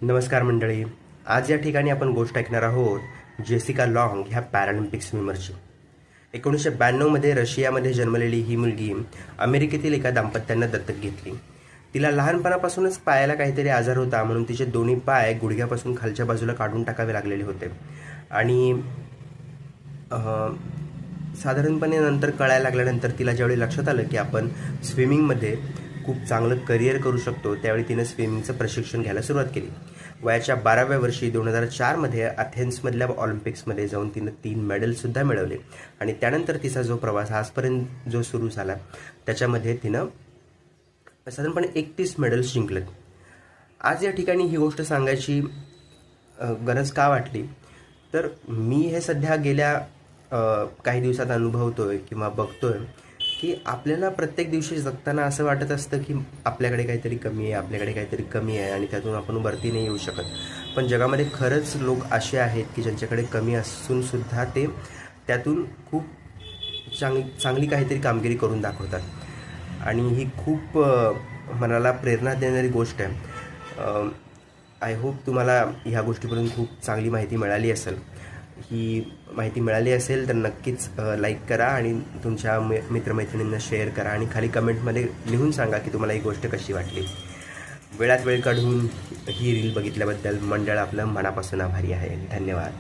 नमस्कार मंडळी. आज या ठिकाणी आपण गोष्ट ऐकणार आहोत जेसिका लॉंग ह्या पॅरालिम्पिक स्विमरची. 1992मध्ये रशियामध्ये जन्मलेली ही मुलगी अमेरिकेतील एका दाम्पत्यानं दत्तक घेतली. तिला लहानपणापासूनच पायाला काहीतरी आजार होता, म्हणून तिचे दोन्ही पाय गुडघ्यापासून खालच्या बाजूला काढून टाकावे लागलेले होते. आणि साधारणपणे नंतर कळायला लागल्यानंतर तिला ज्यावेळी लक्षात आलं की आपण स्विमिंगमध्ये खूप चांगलं करिअर करू शकतो, त्यावेळी तिनं स्विमिंगचं प्रशिक्षण घ्यायला सुरुवात केली. वयाच्या 12व्या वर्षी 2004मध्ये अथेन्समधल्या ऑलिम्पिक्समध्ये जाऊन तिनं 3 मेडलसुद्धा मिळवले. आणि त्यानंतर तिचा जो प्रवास आजपर्यंत जो सुरू झाला त्याच्यामध्ये तिनं साधारणपणे 31 मेडल्स जिंकलेत. आज या ठिकाणी ही गोष्ट सांगायची गरज का वाटली, तर मी हे सध्या गेल्या काही दिवसात अनुभवतोय किंवा बघतोय की आपल्याला प्रत्येक दिवशी जगताना असं वाटत असतं की आपल्याकडे काहीतरी कमी आहे आणि त्यातून आपण वरती नाही येऊ शकत. पण जगामध्ये खरंच लोक असे आहेत की ज्यांच्याकडे कमी असूनसुद्धा ते त्यातून खूप चांगली काहीतरी कामगिरी करून दाखवतात. आणि ही खूप मनाला प्रेरणा देणारी गोष्ट आहे. आय होप तुम्हाला ह्या गोष्टीपर्यंत खूप चांगली माहिती मिळाली असेल. ही माहिती मिळाली असेल तर नक्कीच लाईक करा आणि तुमच्या मित्रमैत्रिणींना शेअर करा आणि खाली कमेंटमध्ये लिहून सांगा की तुम्हाला ही गोष्ट कशी वाटली. वेळात वेळ काढून ही रील बघितल्याबद्दल मंडळ आपलं मनापासून आभारी आहे. धन्यवाद.